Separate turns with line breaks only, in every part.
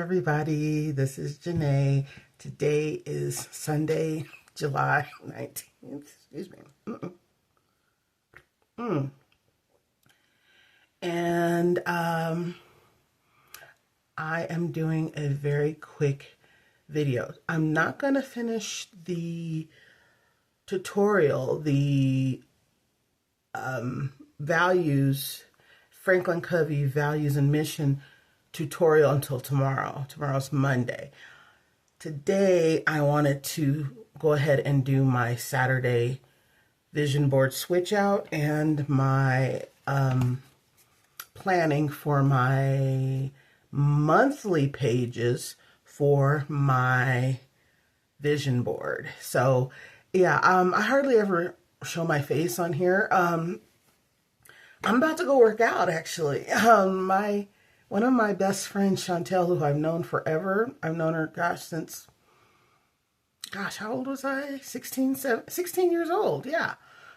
everybody. This is Janae. Today is Sunday, July 19th. Excuse me. And I am doing a very quick video. I'm not going to finish the tutorial, the values, Franklin Covey values and mission tutorial until tomorrow. Tomorrow's Monday. Today I wanted to go ahead and do my Saturday vision board switch out and my planning for my monthly pages for my vision board. So yeah, I hardly ever show my face on here. I'm about to go work out actually. One of my best friends, Chantel, who I've known forever. I've known her, since, how old was I? 16 years old, yeah.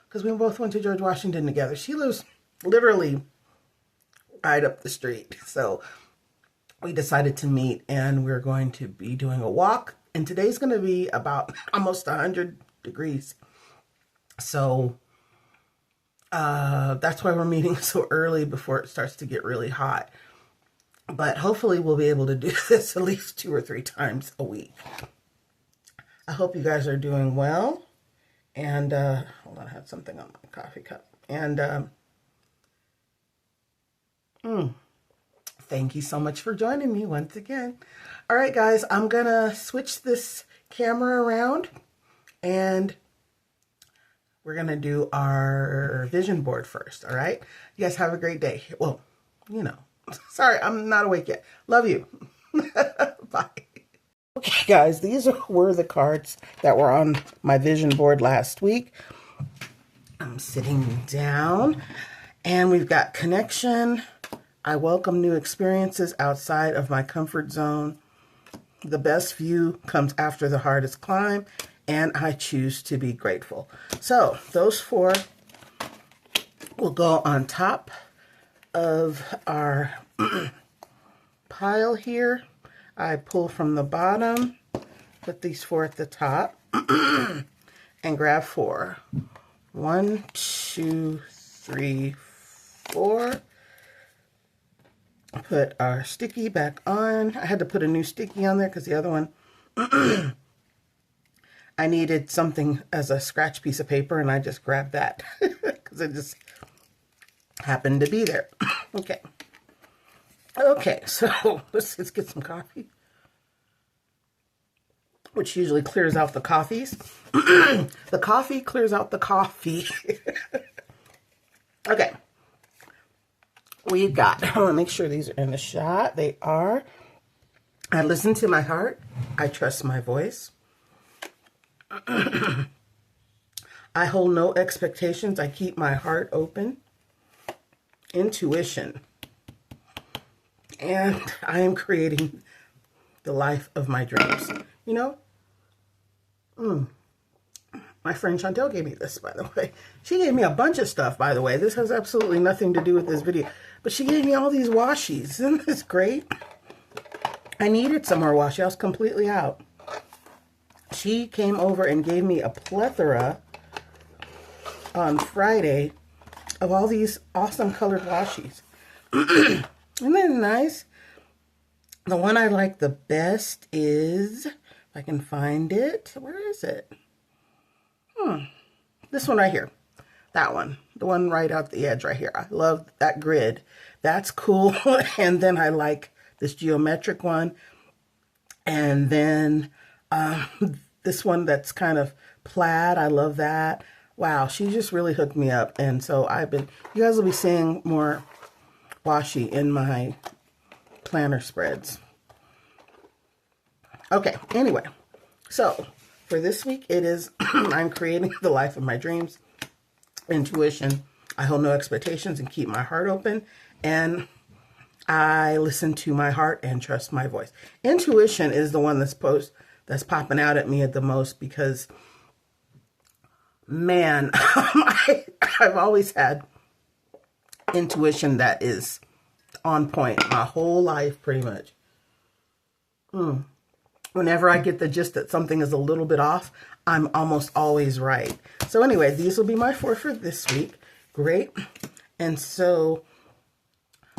Because we both went to George Washington together. She lives literally right up the street. So we decided to meet and we're going to be doing a walk. And today's going to be about almost 100 degrees. So that's why we're meeting so early before it starts to get really hot. But hopefully we'll be able to do this at least 2 or 3 times a week. I hope you guys are doing well. And, hold on, I have something on my coffee cup. And, thank you so much for joining me once again. All right, guys, I'm going to switch this camera around. And we're going to do our vision board first, all right? You guys have a great day. Well, you know. Sorry, I'm not awake yet. Love you. Bye. Okay, guys, these were the cards that were on my vision board last week. I'm sitting down, and we've got connection. I welcome new experiences outside of my comfort zone. The best view comes after the hardest climb, and I choose to be grateful. So those 4 will go on top of our pile here. I pull from the bottom, put these 4 at the top, and grab 4. 1, 2, 3, 4. Put our sticky back on. I had to put a new sticky on there because the other one, I needed something as a scratch piece of paper, and I just grabbed that because it just happened to be there. Okay, so let's get some coffee, which usually clears out the coffees. The coffee clears out the coffee. Okay, we've got, I want to make sure these are in the shot. They are. I listen to my heart. I trust my voice. I hold no expectations. I keep my heart open. Intuition. And I am creating the life of my dreams. You know? My friend Chantel gave me this, by the way. She gave me a bunch of stuff, by the way. This has absolutely nothing to do with this video. But she gave me all these washies. Isn't this great? I needed some more washi. I was completely out. She came over and gave me a plethora on Friday of all these awesome colored washies. Isn't that nice? The one I like the best is, if I can find it, where is it? This one right here. That one. The one right out the edge right here. I love that grid. That's cool. And then I like this geometric one. And then this one that's kind of plaid. I love that. Wow, she just really hooked me up. And so you guys will be seeing more washi in my planner spreads. Okay, anyway, so for this week it is I'm creating the life of my dreams. Intuition. I hold no expectations and keep my heart open, and I listen to my heart and trust my voice. Intuition is the one that's popping out at me at the most because, man, I've always had intuition that is on point my whole life, pretty much. Whenever I get the gist that something is a little bit off, I'm almost always right. So anyway, these will be my 4 for this week. Great. And so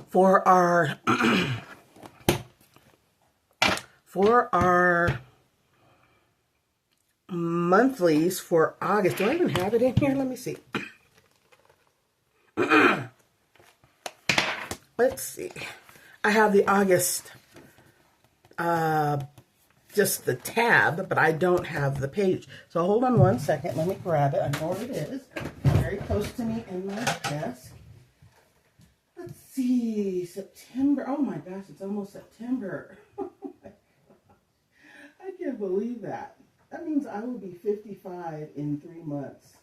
for our monthlies for August, do I even have it in here? Let me see. Let's see. I have the August, just the tab, but I don't have the page. So hold on one second. Let me grab it. I know where it is. Very close to me in my desk. Let's see. September. Oh my gosh, it's almost September. Oh my gosh. I can't believe that. That means I will be 55 in 3 months.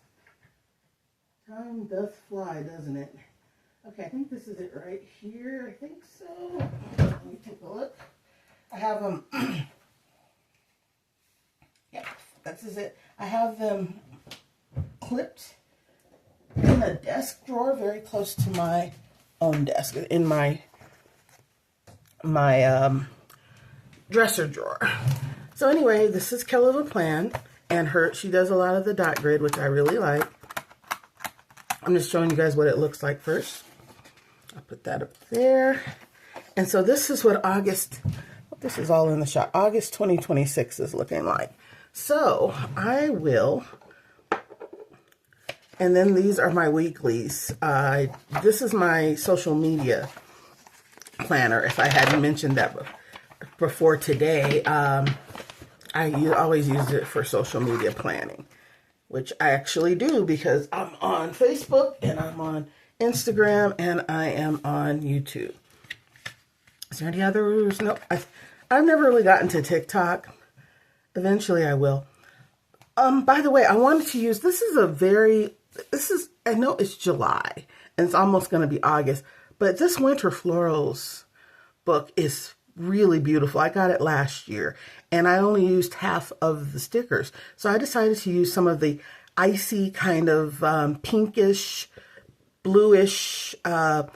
Time doth fly, doesn't it? Okay, I think this is it right here. I think so. Let me take a look. I have them. Yeah, this is it. I have them clipped in a desk drawer very close to my own desk, in my dresser drawer. So anyway, this is KellOfAPlan, and she does a lot of the dot grid, which I really like. I'm just showing you guys what it looks like first. I'll put that up there. And so this is what this is all in the shot. August 2026 is looking like. So I will, and then these are my weeklies. This is my social media planner. If I hadn't mentioned that before today, I always use it for social media planning, which I actually do because I'm on Facebook and I'm on Instagram and I am on YouTube. Is there any others? No, I've never really gotten to TikTok. Eventually I will. By the way, I wanted to use, I know it's July and it's almost going to be August, but this Winter Florals book is really beautiful. I got it last year and I only used half of the stickers. So I decided to use some of the icy kind of pinkish, bluish, what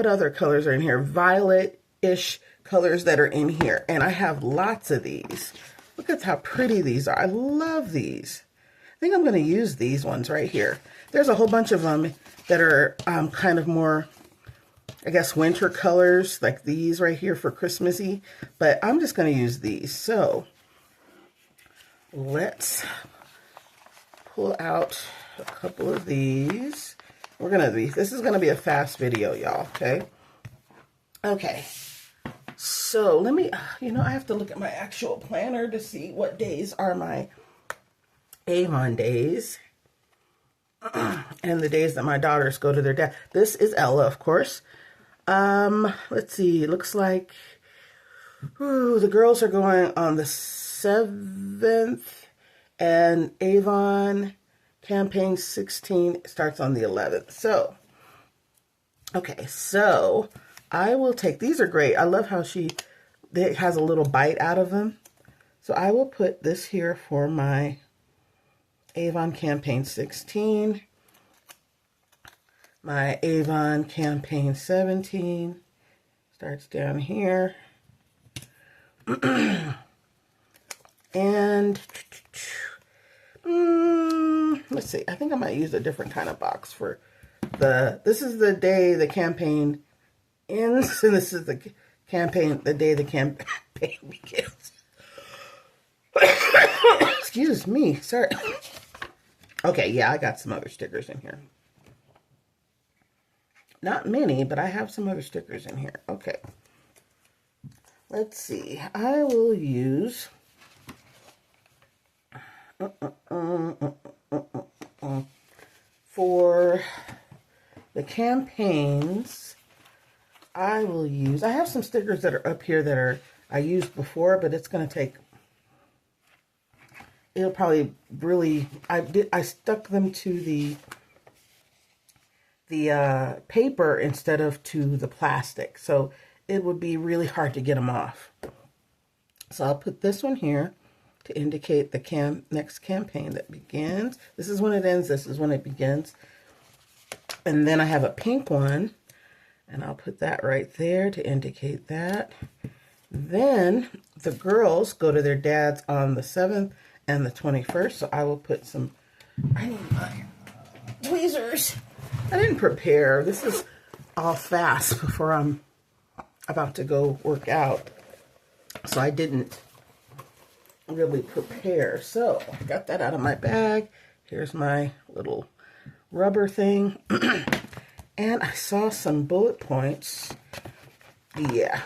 other colors are in here? Violet-ish colors that are in here. And I have lots of these. Look at how pretty these are. I love these. I think I'm going to use these ones right here. There's a whole bunch of them that are kind of more, I guess, winter colors, like these right here for Christmassy. But I'm just going to use these. So let's pull out a couple of these. This is going to be a fast video, y'all, okay? Okay. So let me, I have to look at my actual planner to see what days are my Avon days. And the days that my daughters go to their dad. This is Ella, of course. Let's see. It looks like the girls are going on the 7th, and Avon campaign 16 starts on the 11th. So, okay, so I will take, these are great. I love how it has a little bite out of them. So I will put this here for my Avon campaign 16. My Avon campaign 17 starts down here. And let's see, I think I might use a different kind of box for this is the day the campaign ends, and this is the day the campaign begins. Excuse me, sorry. Okay, yeah, I got some other stickers in here. Not many, but I have some other stickers in here. Okay. Let's see. I will use for the campaigns. I have some stickers that are up here that I used before, but it's going to take, it'll probably really, I stuck them to the paper instead of to the plastic, so it would be really hard to get them off. So I'll put this one here to indicate the next campaign that begins. This is when it ends, this is when it begins. And then I have a pink one And I'll put that right there to indicate that. Then the girls go to their dad's on the 7th and the 21st. So I will put some, I need my tweezers. I didn't prepare. This is all fast before I'm about to go work out. So I didn't really prepare. So I got that out of my bag. Here's my little rubber thing. And I saw some bullet points. Yeah.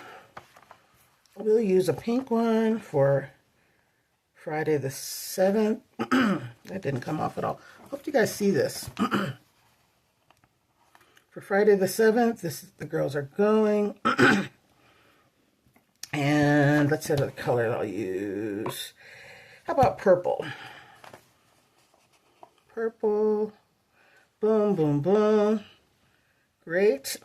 We'll use a pink one for Friday the 7th. That didn't come off at all. Hope you guys see this. For Friday the 7th, this is the girls are going. And let's see the color I'll use. How about purple? Purple. Boom, boom, boom. Great.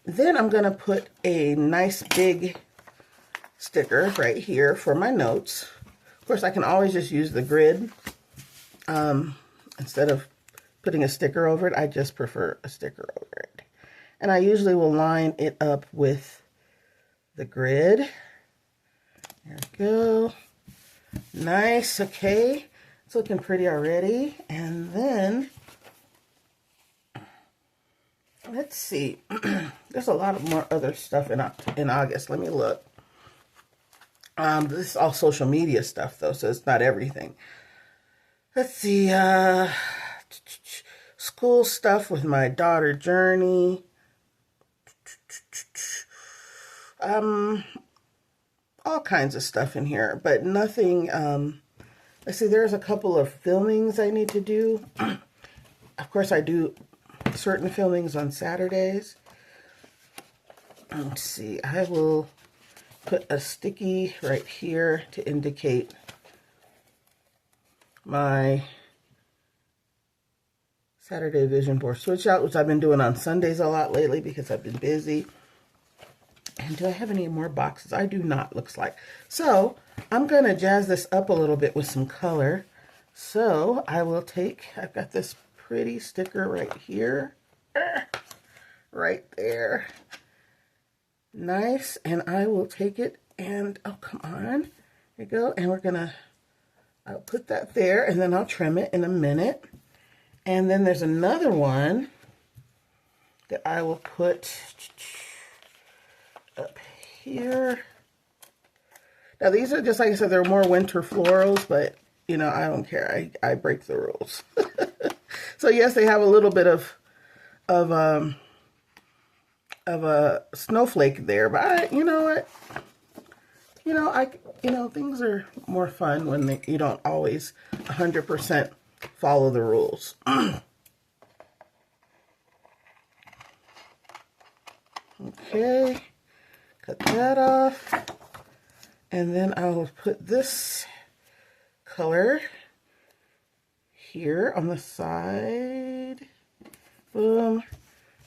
Then I'm going to put a nice big sticker right here for my notes. Of course, I can always just use the grid. Instead of putting a sticker over it, I just prefer a sticker over it. And I usually will line it up with the grid. There we go. Nice, okay. It's looking pretty already. And then, let's see. There's a lot of more other stuff in August. Let me look. This is all social media stuff, though, so it's not everything. Let's see. School stuff with my daughter, Journey. All kinds of stuff in here, but nothing. Let's see. There's a couple of filmings I need to do. Of course, I do certain filmings on Saturdays. Let's see. I will put a sticky right here to indicate my Saturday vision board switch out, which I've been doing on Sundays a lot lately because I've been busy. And do I have any more boxes? I do not, looks like. So I'm going to jazz this up a little bit with some color. So I will take, I've got this pretty sticker right here. Right there. Nice. And I will take it and, oh, come on. There you go. And we're going to, I'll put that there and then I'll trim it in a minute. And then there's another one that I will put up here. Now these are just, like I said, they're more winter florals, but you know, I don't care. I break the rules. So yes, they have a little bit of a snowflake there, but you know what? Things are more fun when you don't always 100% follow the rules. Okay, cut that off. And then I'll put this color here on the side. Boom.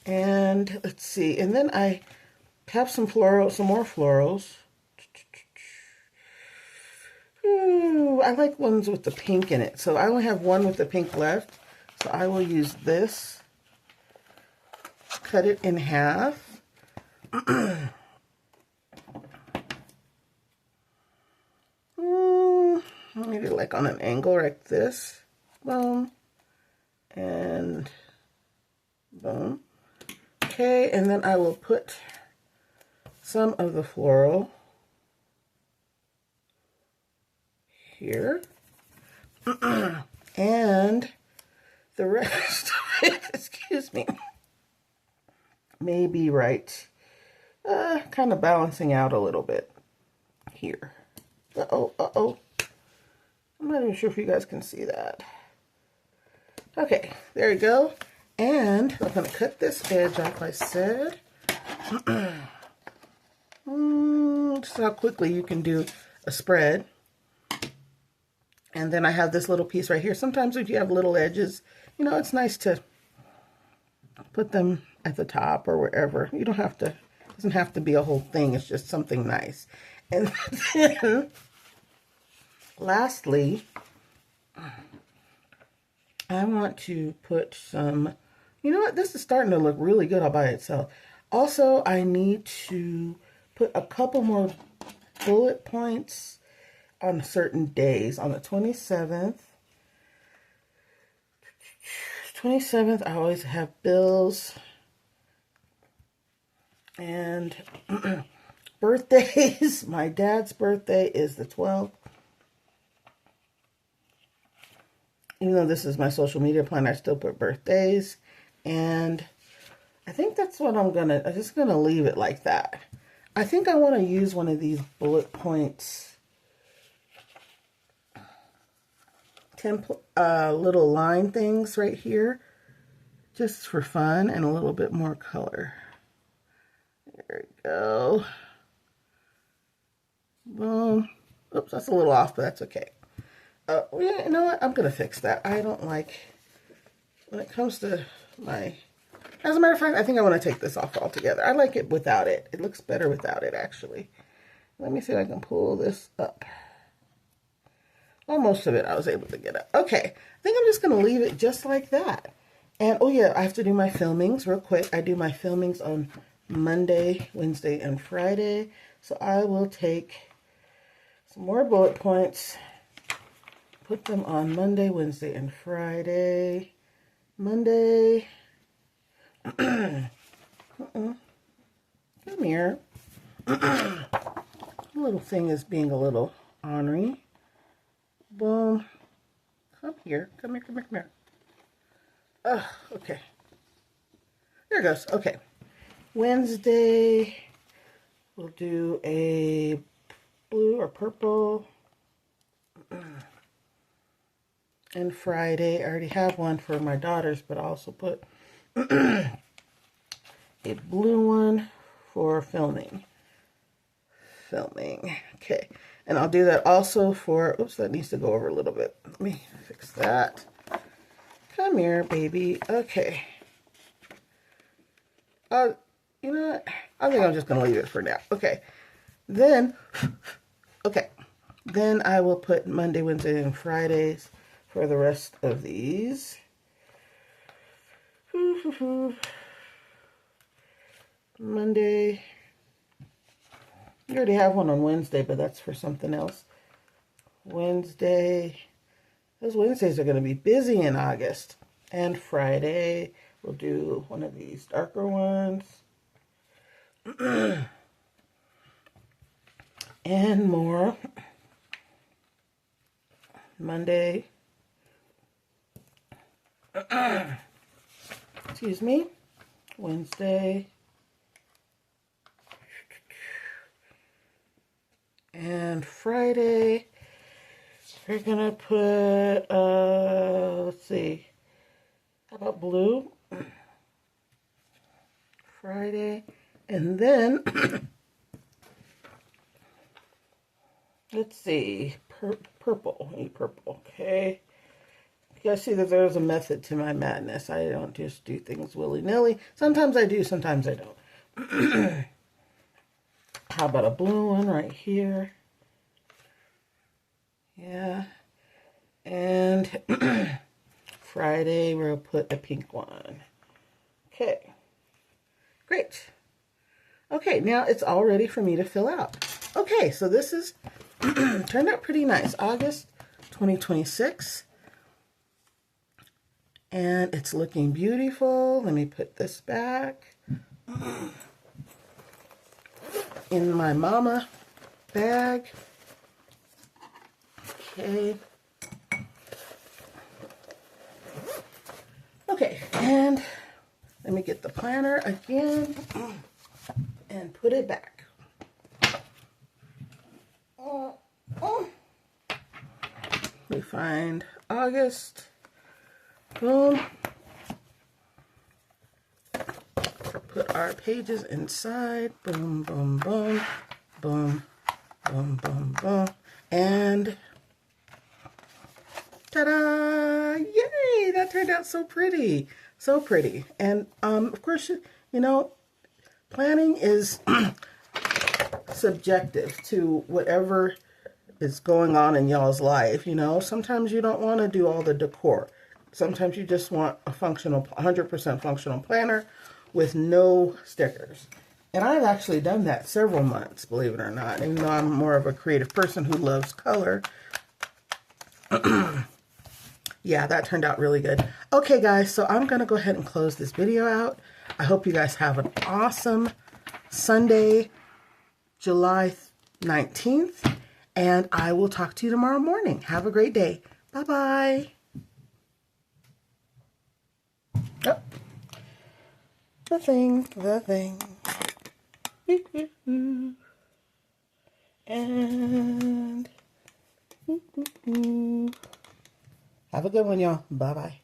And let's see. And then I have some more florals. Ooh, I like ones with the pink in it. So I only have one with the pink left. So I will use this. Cut it in half. Maybe like on an angle like this. Boom. And boom. Okay, and then I will put some of the floral here. And the rest of it, excuse me, may be right. Kind of balancing out a little bit here. Uh-oh, uh-oh. I'm not even sure if you guys can see that. Okay, there you go. And I'm going to cut this edge off, I said. Just how quickly you can do a spread. And then I have this little piece right here. Sometimes if you have little edges, you know, it's nice to put them at the top or wherever. You don't have to, it doesn't have to be a whole thing. It's just something nice. And then, lastly, I want to put some You know what? This is starting to look really good all by itself. Also, I need to put a couple more bullet points on certain days. On the 27th, I always have bills and birthdays. My dad's birthday is the 12th. Even though this is my social media plan, I still put birthdays. And I think that's what I'm just gonna leave it like that. I think I want to use one of these bullet points, little line things right here, just for fun and a little bit more color. There we go. Boom. Oops, that's a little off, but that's okay. Yeah, you know what? I'm gonna fix that. I don't like when it comes to my. As a matter of fact, I think I want to take this off altogether. I like it without it. It looks better without it, actually. Let me see if I can pull this up. Well, most of it I was able to get up. Okay, I think I'm just going to leave it just like that. And, oh yeah, I have to do my filmings real quick. I do my filmings on Monday, Wednesday, and Friday. So I will take some more bullet points, put them on Monday, Wednesday, and Friday. Monday. Come here. The little thing is being a little ornery. Boom. Come here. Come here, come here, come here. Okay. There it goes. Okay. Wednesday, we'll do a blue or purple. And Friday, I already have one for my daughters, but I also put a blue one for filming. Okay. And I'll do that also for, oops, that needs to go over a little bit. Let me fix that. Come here, baby. Okay. You know what? I think I'm just going to leave it for now. Okay. Then, okay. Then I will put Monday, Wednesday, and Fridays for the rest of these. Monday. You already have one on Wednesday, but that's for something else. Wednesday. Those Wednesdays are going to be busy in August. And Friday, we'll do one of these darker ones. And more. Monday. Excuse me. Wednesday. And Friday, we're gonna put, let's see, how about blue? Friday, and then, let's see, purple, okay? You guys see that there's a method to my madness. I don't just do things willy-nilly. Sometimes I do, sometimes I don't. How about a blue one right here? Yeah. And Friday, we'll put a pink one. Okay. Great. Okay, now it's all ready for me to fill out. Okay, so this is turned out pretty nice. August 2026. And it's looking beautiful. Let me put this back in my mama bag. Okay. Okay, and let me get the planner again and put it back. We find August. Boom. Put our pages inside. Boom, boom, boom. Boom, boom, boom, boom. And ta-da! Yay! That turned out so pretty. So pretty. And of course, you know, planning is subjective to whatever is going on in y'all's life. You know, sometimes you don't want to do all the decor. Sometimes you just want a functional, 100% functional planner with no stickers. And I've actually done that several months, believe it or not, even though I'm more of a creative person who loves color. Yeah, that turned out really good. Okay, guys, so I'm going to go ahead and close this video out. I hope you guys have an awesome Sunday, July 19th, and I will talk to you tomorrow morning. Have a great day. Bye-bye. Oh, the thing. And have a good one, y'all. Bye-bye.